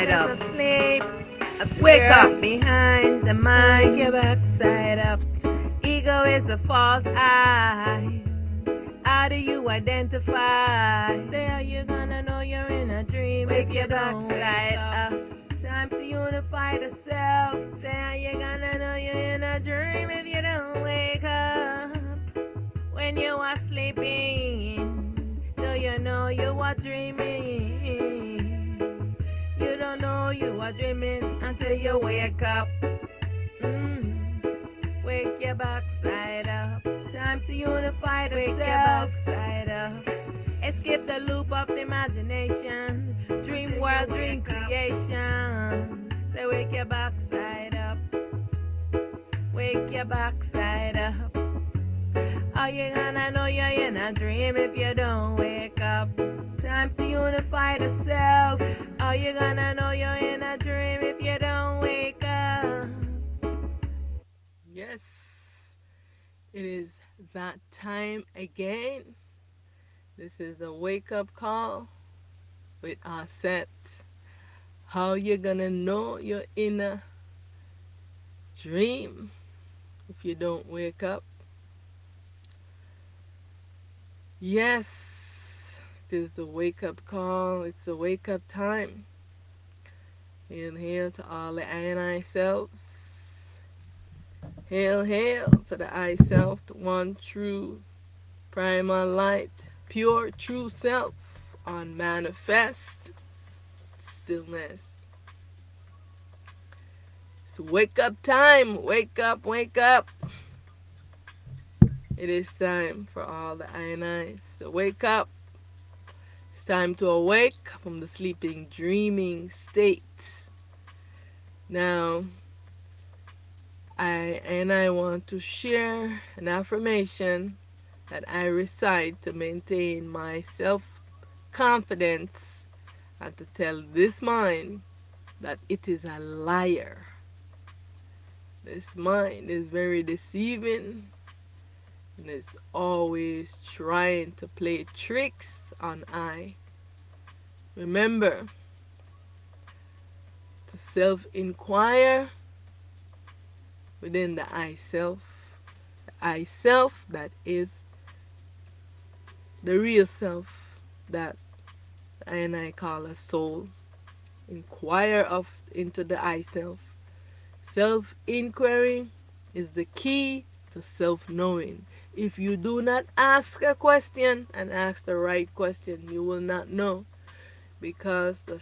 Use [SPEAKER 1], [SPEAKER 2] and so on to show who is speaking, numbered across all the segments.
[SPEAKER 1] backside up.
[SPEAKER 2] Sleep.
[SPEAKER 1] Wake up.
[SPEAKER 2] Behind the mind, your backside up. Ego is the false eye. How do you identify? Say how you gonna know you're in a dream if you don't wake up. Time to unify the self. Say how you gonna know you're in a dream if you don't wake up. When you are sleeping, do you know you are dreaming? You don't know you are dreaming until you wake up. Wake your backside up. Time to unify the self. Wake your backside up. Escape the loop of the imagination. Dream world, dream creation. Say wake your backside up. Wake your backside up. How you gonna know you're in a dream if you don't wake up? Time to unify the self. How you gonna know you're in a dream if you don't wake up?
[SPEAKER 1] Yes, it is that time again. This is a wake up call with Auset. How you gonna know you're in a dream if you don't wake up? Yes, it is a wake up call. It's a wake up time. Hail to all the I and I selves. Hail, hail to the I self, the one true primal light, pure true self on manifest stillness. It's wake up time. Wake up, wake up. It is time for all the I and I's to wake up. It's time to awake from the sleeping, dreaming state. Now, I want to share an affirmation that I recite to maintain my self-confidence and to tell this mind that it is a liar. This mind is very deceiving and is always trying to play tricks on I. Remember to self-inquire within the I self. The I self that is the real self that I and I call a soul. Inquire into the I self. Self-inquiry is the key to self-knowing. If you do not ask a question and ask the right question, you will not know, because the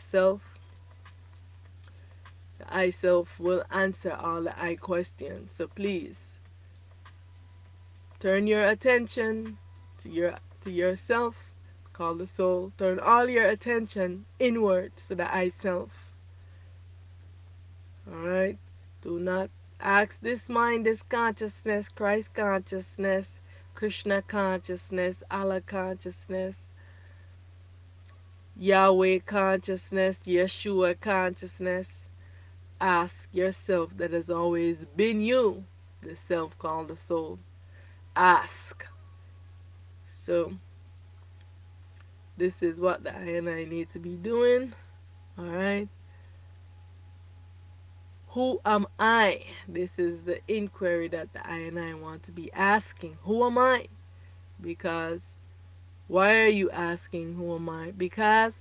[SPEAKER 1] I self will answer all the I questions. So please turn your attention to yourself, call the soul. Turn all your attention inwards to the I self. Alright? Do not ask this mind, this consciousness, Christ consciousness, Krishna consciousness, Allah consciousness, Yahweh consciousness, Yeshua consciousness. Ask yourself that has always been you, the self called the soul. Ask. So, this is what the I and I need to be doing. Alright? Who am I? This is the inquiry that the I and I want to be asking. Who am I? Because, why are you asking who am I? Because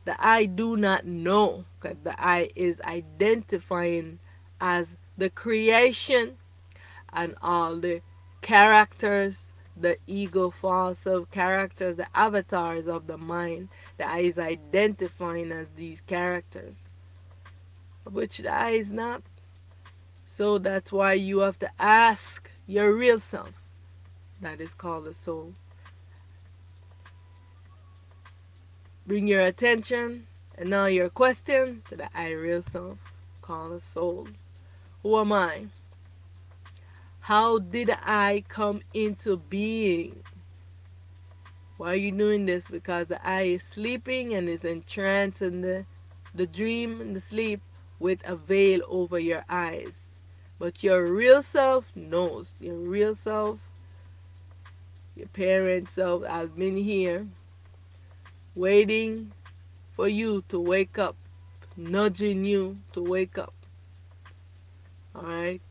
[SPEAKER 1] the I do not know. Because the I is identifying as the creation and all the characters, the ego false self characters, the avatars of the mind. The I is identifying as these characters, which the I is not. So that's why you have to ask your real self, that is called the soul. Bring your attention and now your question to the I real self, called the soul. Who am I? How did I come into being? Why are you doing this? Because the I is sleeping and is entranced in the dream and the sleep with a veil over your eyes. But your real self knows. Your real self, your parent self has been here waiting for you to wake up nudging you to wake up. Alright?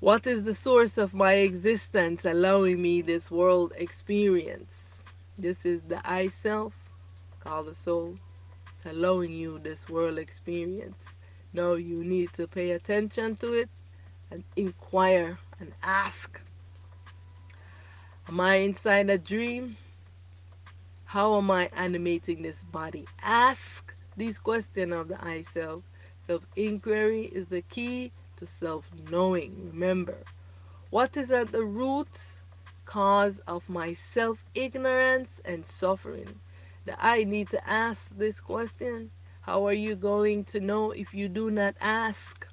[SPEAKER 1] What is the source of my existence allowing me this world experience? This is the I self, called the soul. It's allowing you this world experience. Now you need to pay attention to it and inquire and ask, am I inside a dream? How am I animating this body? Ask these questions of the I self. Self inquiry is the key to self knowing. Remember, what is at the root cause of my self ignorance and suffering? The I need to ask this question. How are you going to know if you do not ask?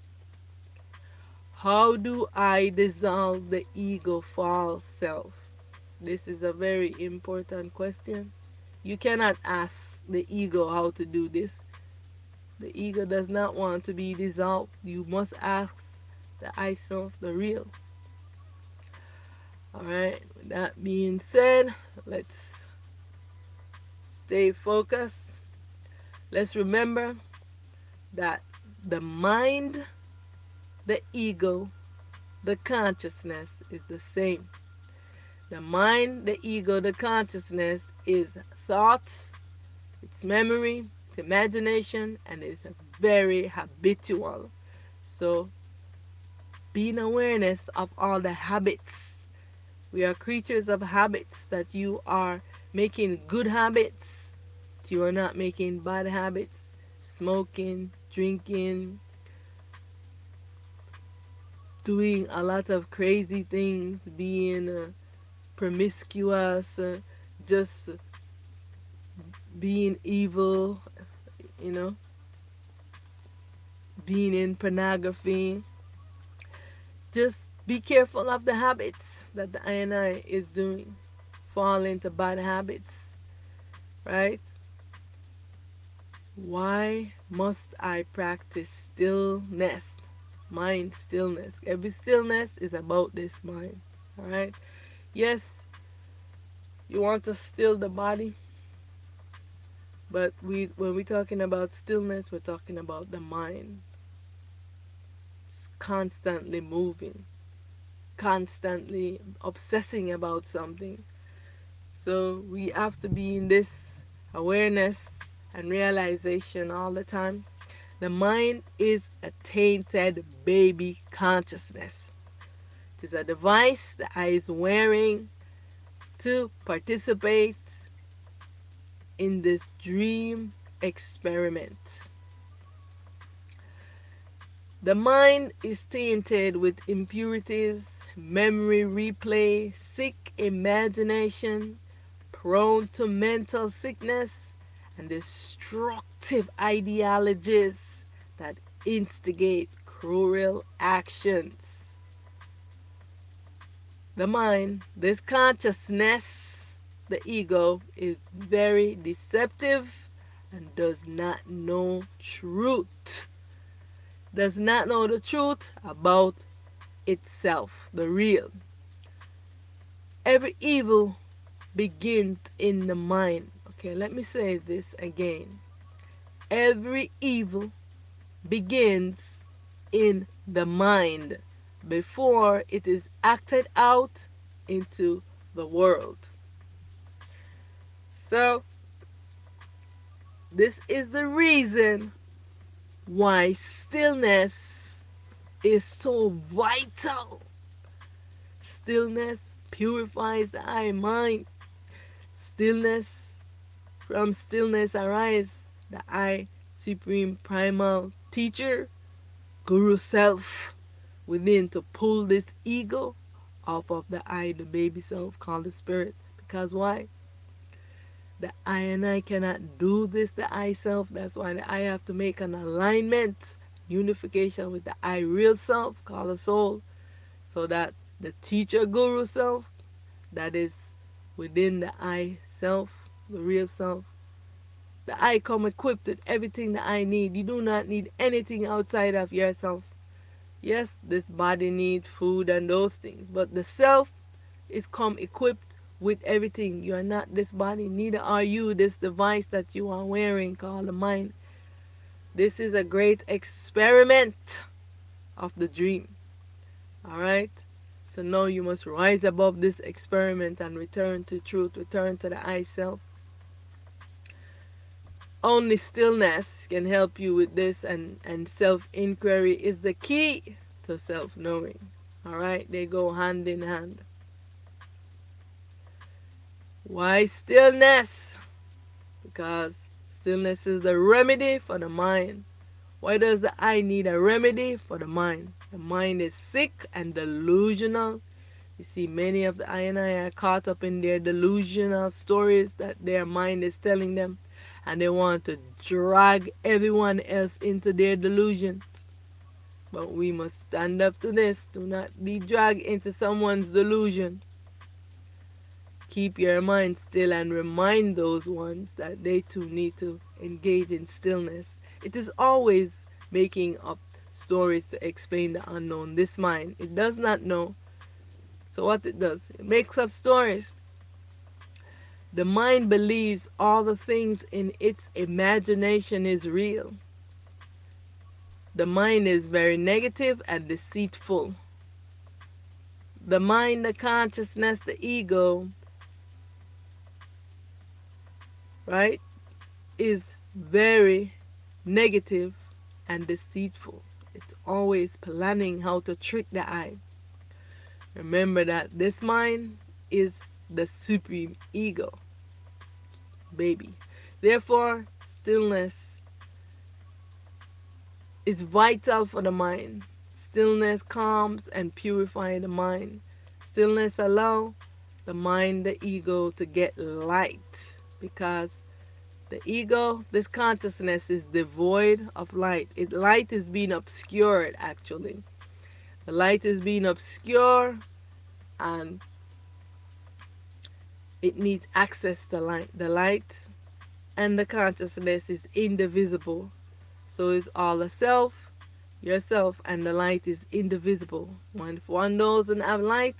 [SPEAKER 1] How do I dissolve the ego false self? This is a very important question. You cannot ask the ego how to do this. The ego does not want to be dissolved. You must ask the I self, the real. Alright, with that being said, let's stay focused. Let's remember that the mind, the ego, the consciousness is the same. The mind, the ego, the consciousness is thoughts, it's memory, it's imagination, and it's very habitual. So, being awareness of all the habits. We are creatures of habits, that you are making good habits, that you are not making bad habits, smoking, drinking, doing a lot of crazy things, being promiscuous, just being evil, you know, being in pornography. Just be careful of the habits that the I is doing. Fall into bad habits, right? Why must I practice stillness? Mind stillness. Every stillness is about this mind, alright? Yes, you want to still the body, but when we're talking about stillness, we're talking about the mind. It's constantly moving, constantly obsessing about something. So we have to be in this awareness and realization all the time. The mind is a tainted baby consciousness. It is a device that I is wearing to participate in this dream experiment. The mind is tainted with impurities, memory replay, sick imagination, prone to mental sickness, and destructive ideologies that instigate cruel actions. The mind, this consciousness, the ego, is very deceptive and does not know truth. Does not know the truth about itself, the real. Every evil begins in the mind. Okay, let me say this again. Every evil begins in the mind before it is acted out into the world. So, this is the reason why stillness is so vital. Stillness purifies the eye mind. Stillness, from stillness arise the I, supreme primal teacher, guru self within, to pull this ego off of the I, the baby self called the spirit. Because why? The I and I cannot do this, the I self. That's why the I have to make an alignment, unification with the I real self called the soul, so that the teacher guru self that is within the I self, the real self, the I come equipped with everything that I need. You do not need anything outside of yourself. Yes, this body needs food and those things, but the self is come equipped with everything. You are not this body, neither are you this device that you are wearing called the mind. This is a great experiment of the dream. Alright? So now you must rise above this experiment and return to truth, return to the I self. Only stillness can help you with this, and self inquiry is the key to self knowing. Alright? They go hand in hand. Why stillness? Because stillness is the remedy for the mind. Why does the I need a remedy for the mind? The mind is sick and delusional. You see, many of the I and I are caught up in their delusional stories that their mind is telling them, and they want to drag everyone else into their delusions. But we must stand up to this. Do not be dragged into someone's delusion. Keep your mind still and remind those ones that they too need to engage in stillness. It is always making up stories to explain the unknown. This mind, it does not know. So what it does, it makes up stories. The mind believes all the things in its imagination is real. The mind is very negative and deceitful. The mind, the consciousness, the ego, right, is very negative and deceitful. It's always planning how to trick the I. Remember that this mind is the supreme ego, baby. Therefore, stillness is vital for the mind. Stillness calms and purifies the mind. Stillness allows the mind, the ego, to get light, because the ego, this consciousness, is devoid of light. Light is being obscured, actually. The light is being obscured, and it needs access to light. The light and the consciousness is indivisible. So is all the self, yourself, and the light is indivisible. If one doesn't have light,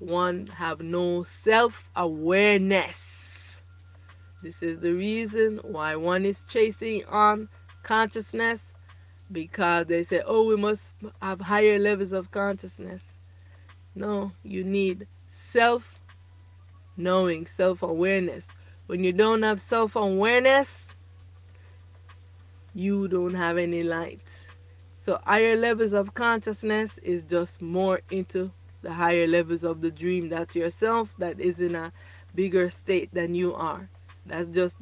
[SPEAKER 1] one have no self-awareness. This is the reason why one is chasing on consciousness, because they say, oh, we must have higher levels of consciousness. No, you need self-knowing, self-awareness. When you don't have self-awareness, you don't have any light. So higher levels of consciousness is just more into the higher levels of the dream. That's yourself that is in a bigger state than you are. That's just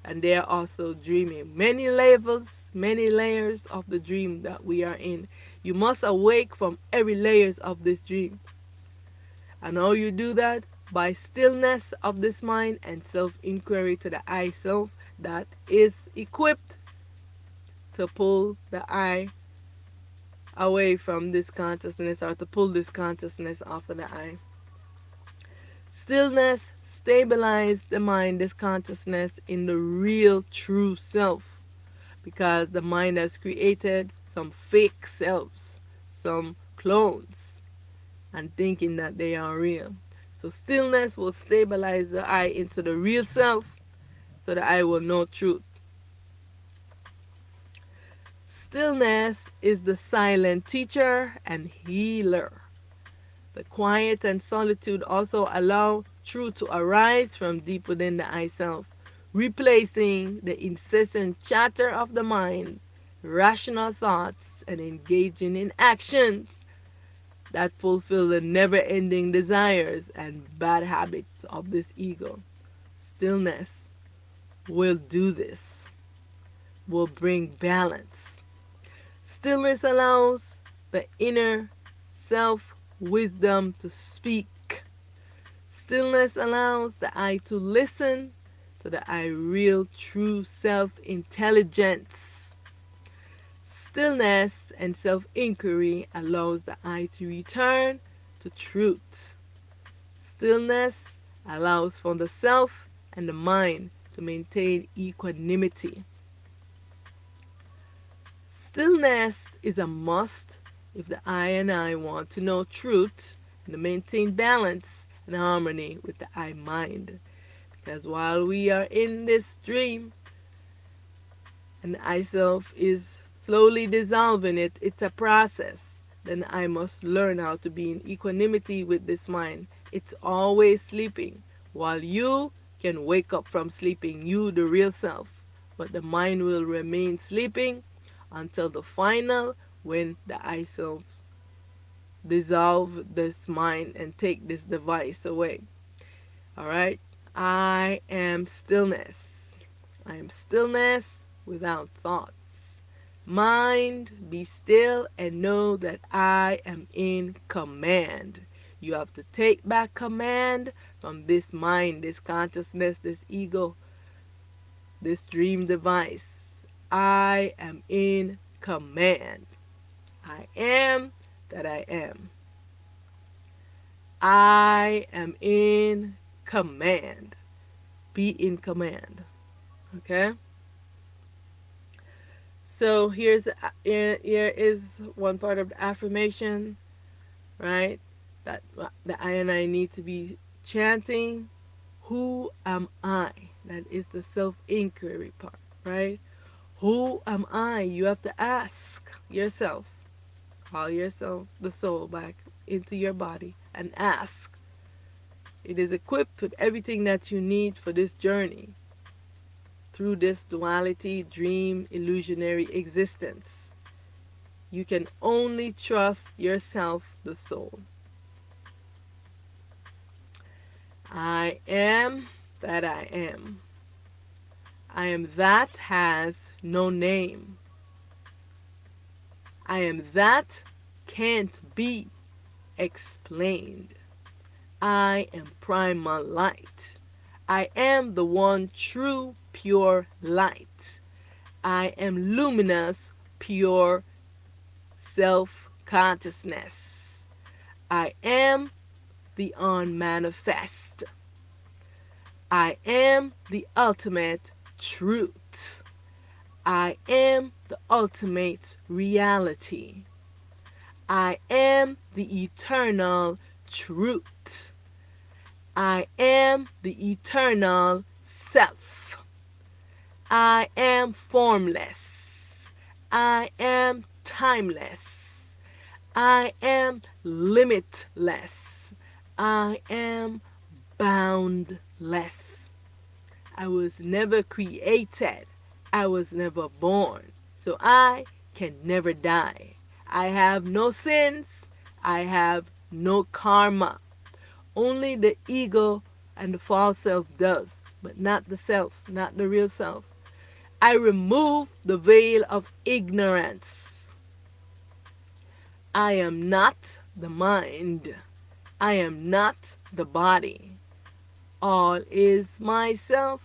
[SPEAKER 1] and they are also dreaming. Many levels, many layers of the dream that we are in. You must awake from every layers of this dream. And how you do that? By stillness of this mind and self-inquiry to the I self that is equipped to pull the I away from this consciousness, or to pull this consciousness after the I. Stillness stabilizes the mind, this consciousness, in the real true self, because the mind has created some fake selves, some clones, and thinking that they are real. So stillness will stabilize the I into the real self, so the I will know truth. Stillness is the silent teacher and healer. The quiet and solitude also allow truth to arise from deep within the I self, replacing the incessant chatter of the mind, rational thoughts, and engaging in actions that fulfill the never-ending desires and bad habits of this ego. Stillness will do this, will bring balance. Stillness allows the inner self wisdom to speak. Stillness allows the I to listen to the I real true self intelligence. Stillness and self inquiry allows the I to return to truth. Stillness allows for the self and the mind to maintain equanimity. Stillness is a must if the I and I want to know truth and to maintain balance and harmony with the I mind. Because while we are in this dream, and I self is slowly dissolving it. It's a process. Then I must learn how to be in equanimity with this mind. It's always sleeping, while you can wake up from sleeping, you, the real self. But the mind will remain sleeping until the final, when the I self dissolve this mind and take this device away. All right? I am stillness. I am stillness without thoughts. Mind, be still and know that I am in command. You have to take back command from this mind, this consciousness, this ego, this dream device. I am in command. I am that I am. I am in command. Be in command. Okay? So here is one part of the affirmation, right? That I and I need to be chanting. Who am I? That is the self inquiry part, right? Who am I? You have to ask yourself. Call yourself, the soul, back into your body and ask. It is equipped with everything that you need for this journey through this duality, dream, illusionary existence. You can only trust yourself, the soul. I am that I am. I am that has no name. I am that can't be explained. I am primal light. I am the one true pure light. I am luminous pure self consciousness. I am the unmanifest. I am the ultimate truth. I am the ultimate reality. I am the eternal truth. I am the eternal self. I am formless. I am timeless. I am limitless. I am boundless. I was never created. I was never born. So I can never die. I have no sins. I have no karma. Only the ego and the false self does, but not the self, not the real self. I remove the veil of ignorance. I am not the mind. I am not the body. All is myself,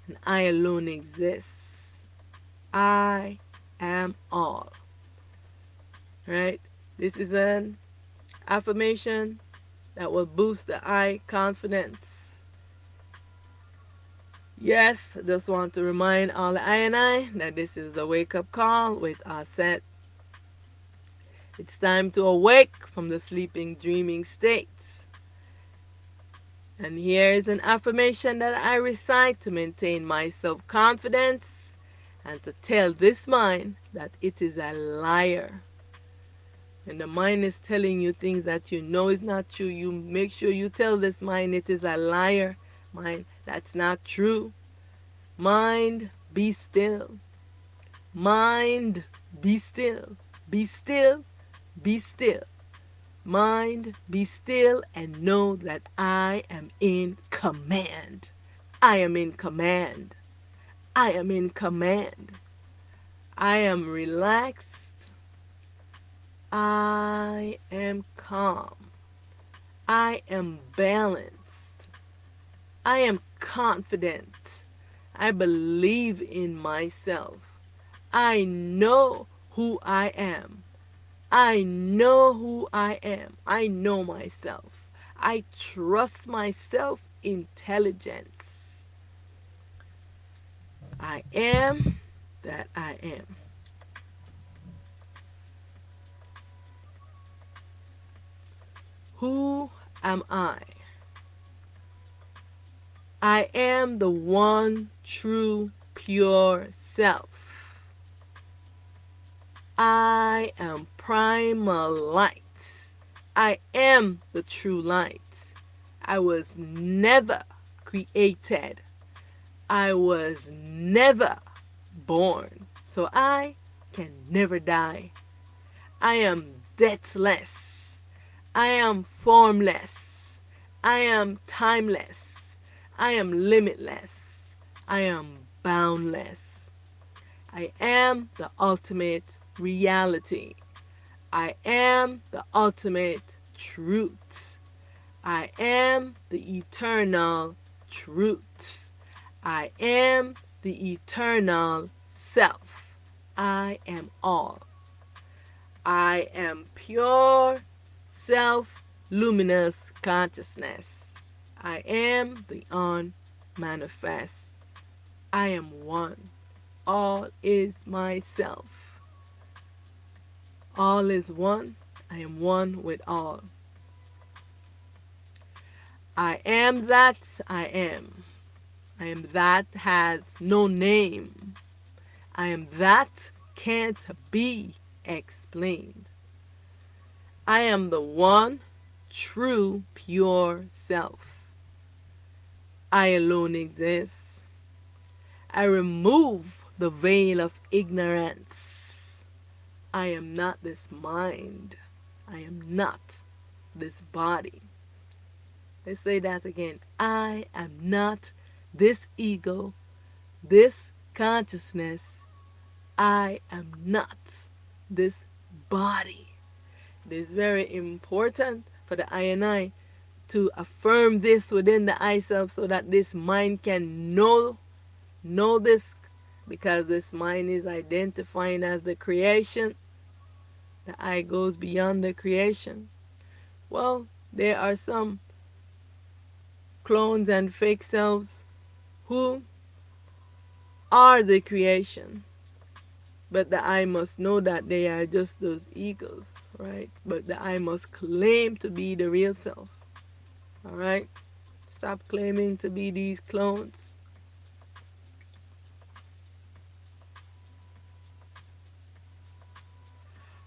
[SPEAKER 1] and I alone exist. I am all. Right? This is an affirmation that will boost the I confidence. Yes, I just want to remind all the I and I that this is a wake up call with Auset. It's time to awake from the sleeping, dreaming states. And here is an affirmation that I recite to maintain my self confidence and to tell this mind that it is a liar. And the mind is telling you things that you know is not true. You make sure you tell this mind it is a liar. Mind, that's not true. Mind, be still. Mind, be still. Be still. Be still. Mind, be still and know that I am in command. I am in command. I am in command. I am relaxed. I am calm. I am balanced. I am confident. I believe in myself. I know who I am. I know who I am. I know myself. I trust myself intelligence. I am that I am. Who am I? I am the one true pure self. I am primal light. I am the true light. I was never created. I was never born. So I can never die. I am deathless. I am formless. I am timeless. I am limitless. I am boundless. I am the ultimate reality. I am the ultimate truth. I am the eternal truth. I am the eternal self. I am all. I am pure self luminous consciousness. I am the unmanifest. I am one. All is myself. All is one. I am one with all. I am that I am. I am that has no name. I am that can't be explained. I am the one true pure self. I alone exist. I remove the veil of ignorance. I am not this mind. I am not this body. Let's say that again. I am not this ego, this consciousness. I am not this body. It is very important for the I and I to affirm this within the I self so that this mind can know this, because this mind is identifying as the creation. The I goes beyond the creation. Well, there are some clones and fake selves who are the creation, but the I must know that they are just those egos, right? But the I must claim to be the real self. All right? Stop claiming to be these clones.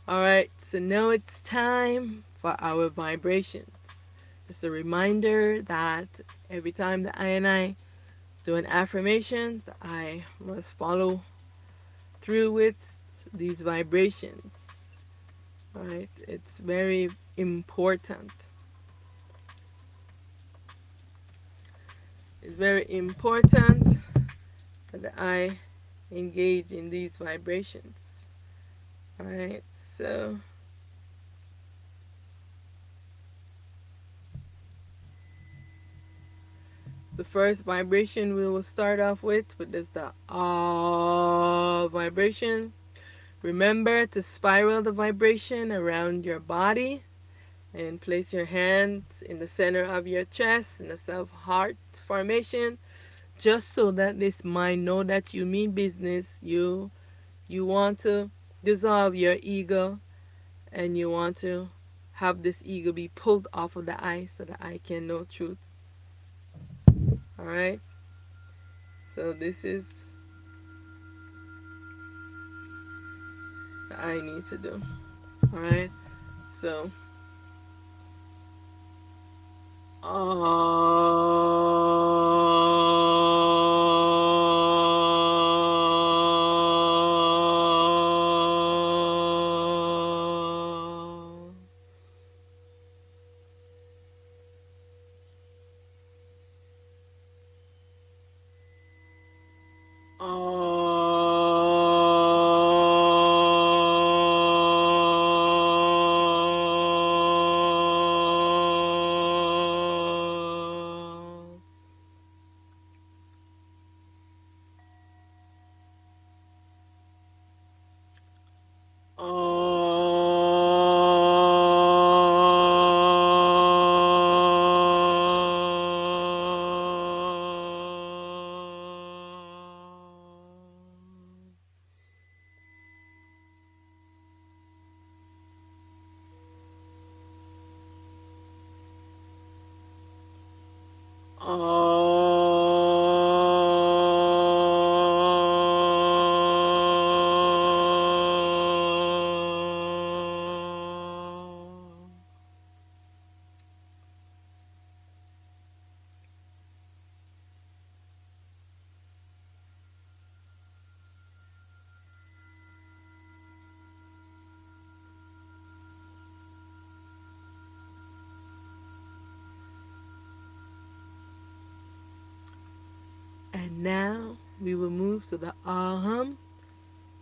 [SPEAKER 1] All right, so now it's time for our vibrations. Just a reminder that every time that I and I do an affirmation, I must follow through with these vibrations. All right, it's very important. It's very important that I engage in these vibrations. All right, so the first vibration we will start off with is the ah vibration. Remember to spiral the vibration around your body and place your hands in the center of your chest in the self-heart formation, just so that this mind know that you mean business. You want to dissolve your ego, and you want to have this ego be pulled off of the I so that I can know truth. All right, so this is what I need to do. All right, so And now we will move to the aham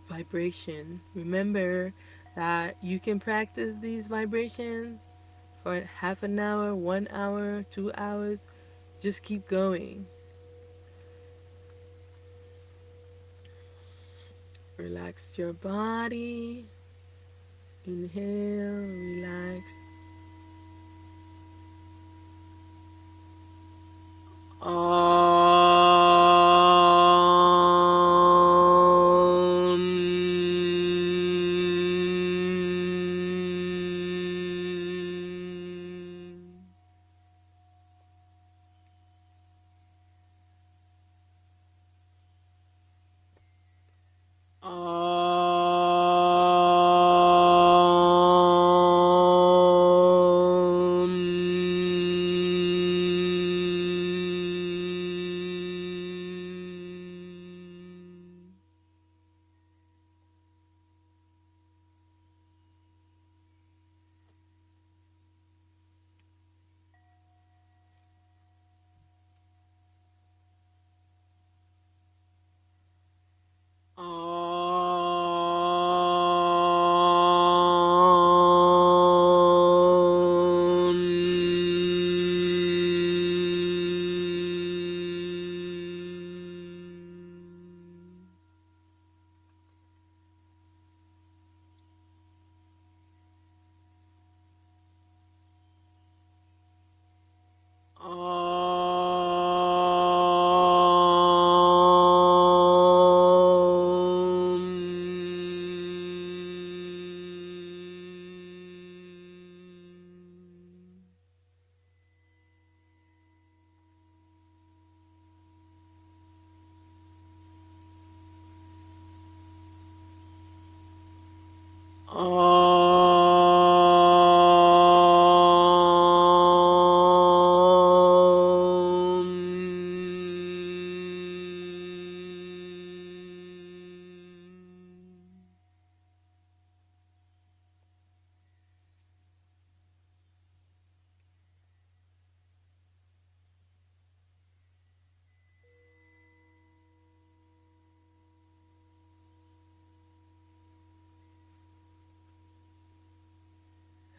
[SPEAKER 1] vibration. Remember that you can practice these vibrations for half an hour, 1 hour, 2 hours. Just keep going. Relax your body. Inhale, relax. Om.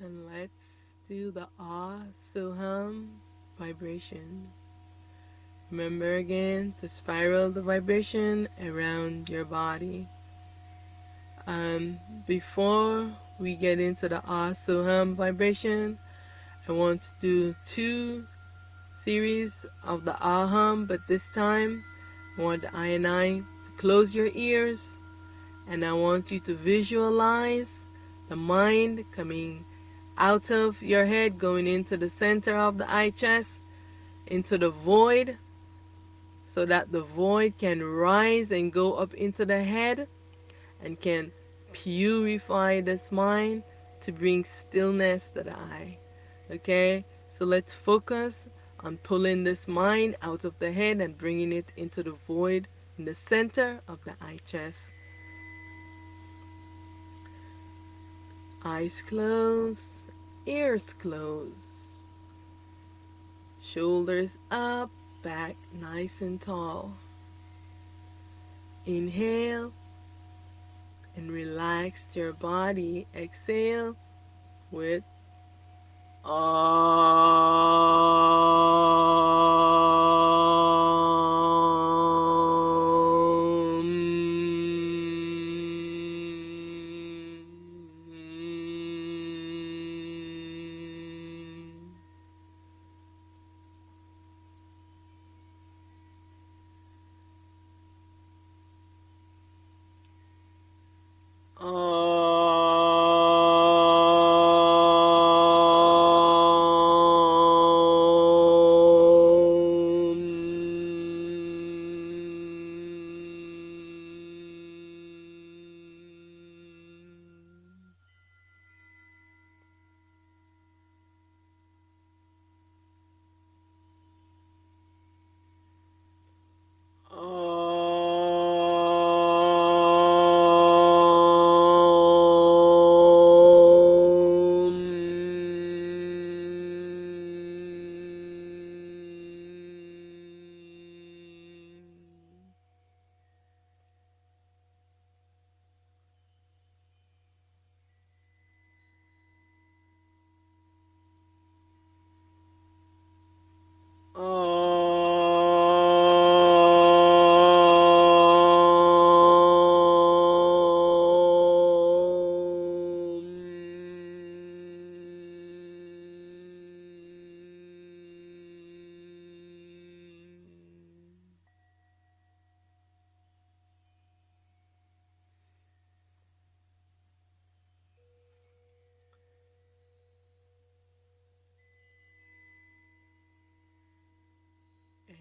[SPEAKER 1] And let's do the ah soham vibration. Remember again to spiral the vibration around your body. Before we get into the ah soham vibration, I want to do 2 series of the aham, but this time I want I and I to close your ears, and I want you to visualize the mind coming out of your head, going into the center of the eye chest, into the void, so that the void can rise and go up into the head and can purify this mind to bring stillness to the eye. Okay? So let's focus on pulling this mind out of the head and bringing it into the void in the center of the eye chest. Eyes closed, ears closed, shoulders up, back nice and tall. Inhale and relax your body. Exhale with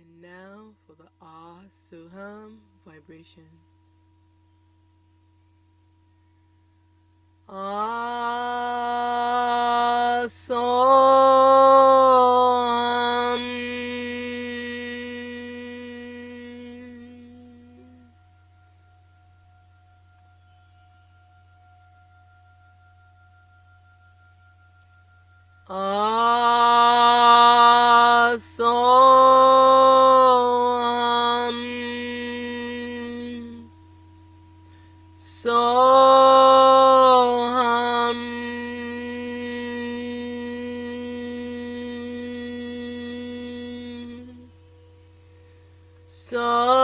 [SPEAKER 1] And now for the Ahsuham vibration. Awesome. Soham. Soham. Soham.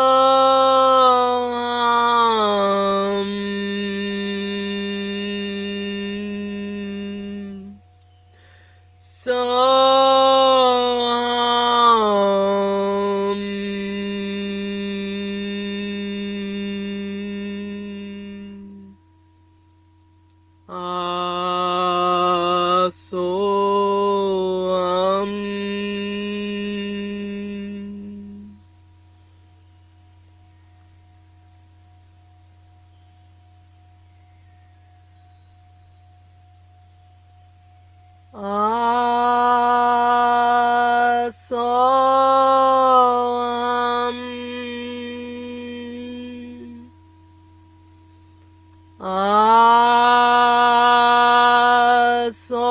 [SPEAKER 1] Asoam. Asoam. Asoam.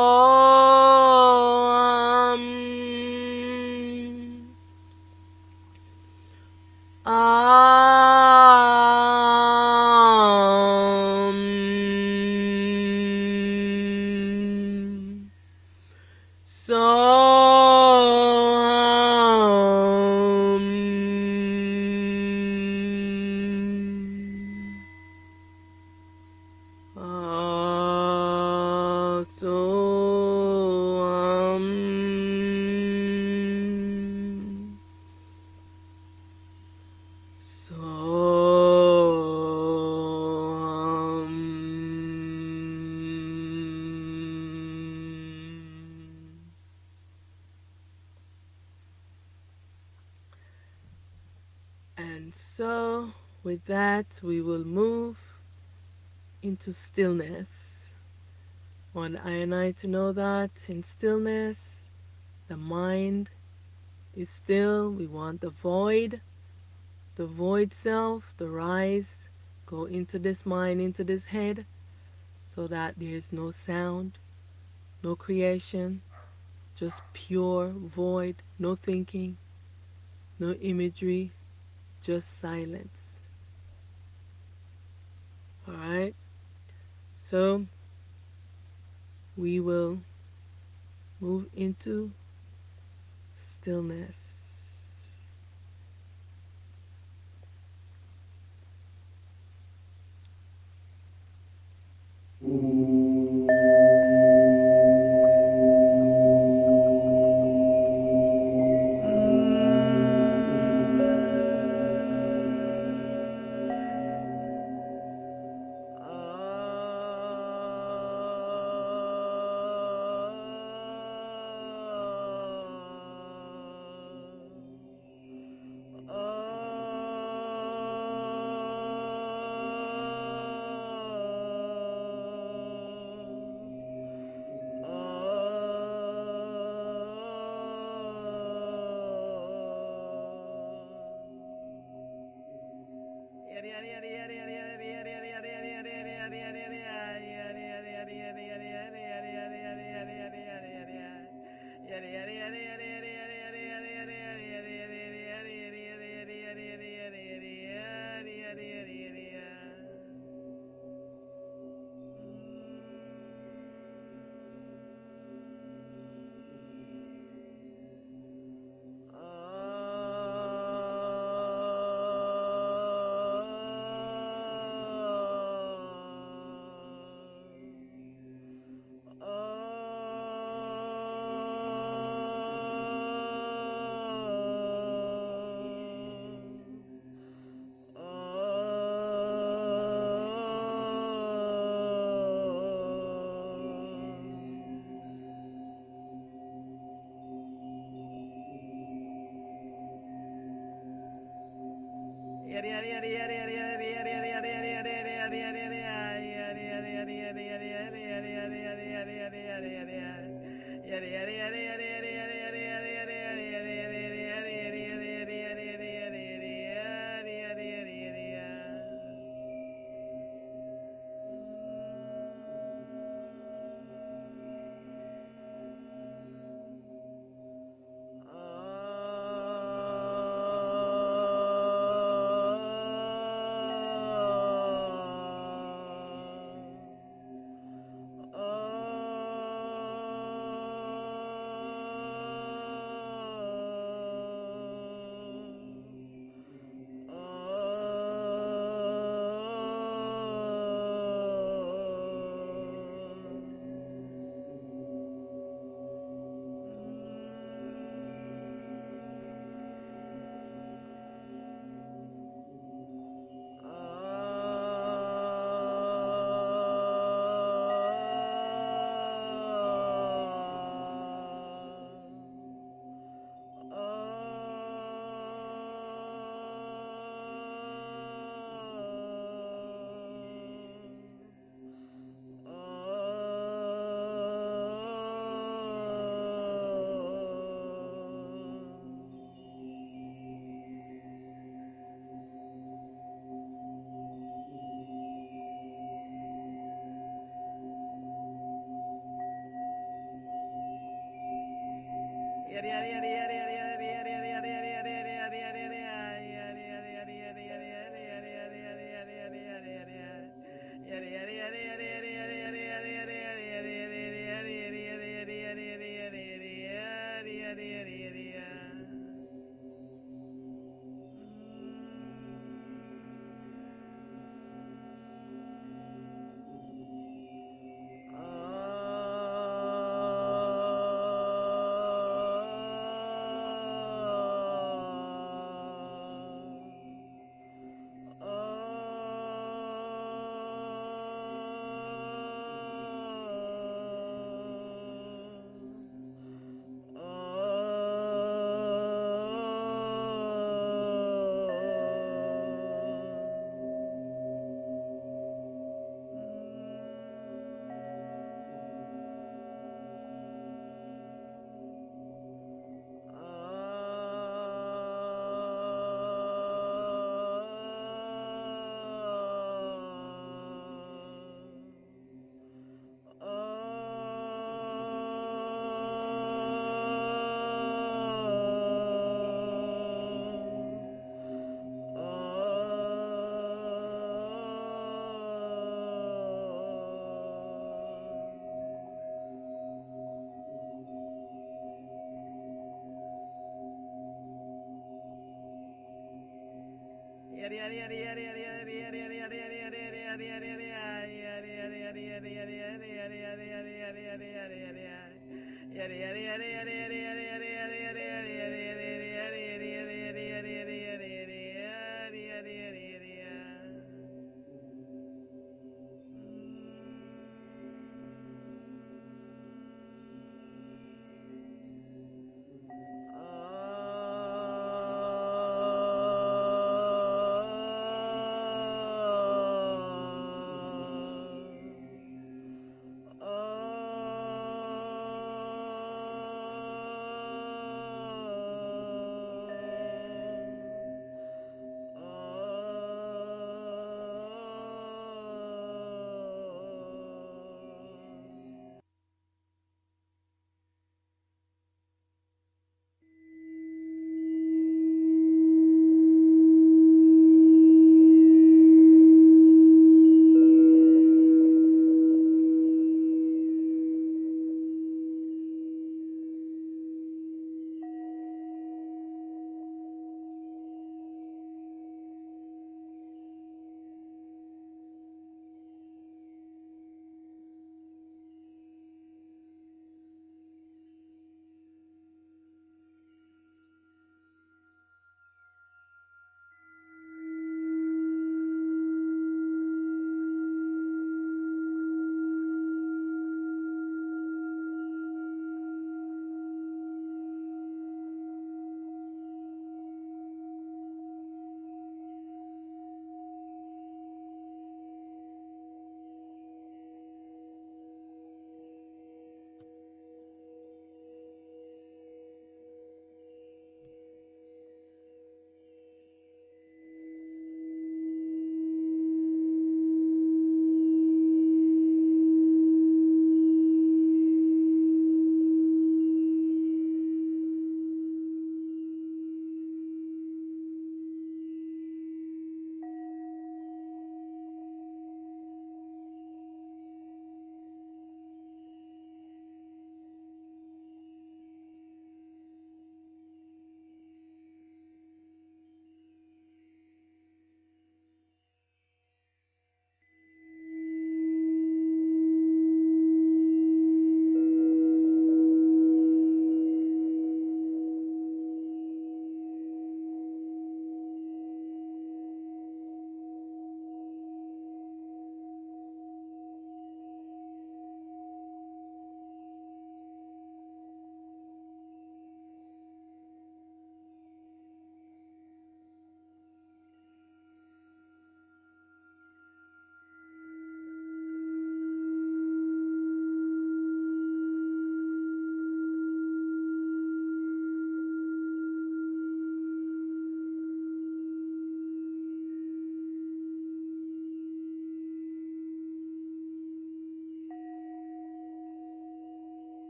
[SPEAKER 1] Soam. Soam. Soam. And so, with that, we will move into stillness. Want I and I to know that in stillness, the mind is still. We want the void self, the rise, go into this mind, into this head, so that there's no sound, no creation, just pure void, no thinking, no imagery, just silence. Alright? So, we will move into stillness.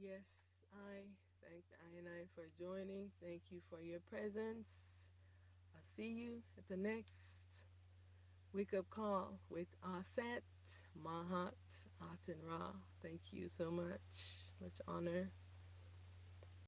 [SPEAKER 1] Yes, I thank the I for joining. Thank you for your presence. I'll see you at the next wake up call with Auset Aten Ra. Thank you so much. Much honor.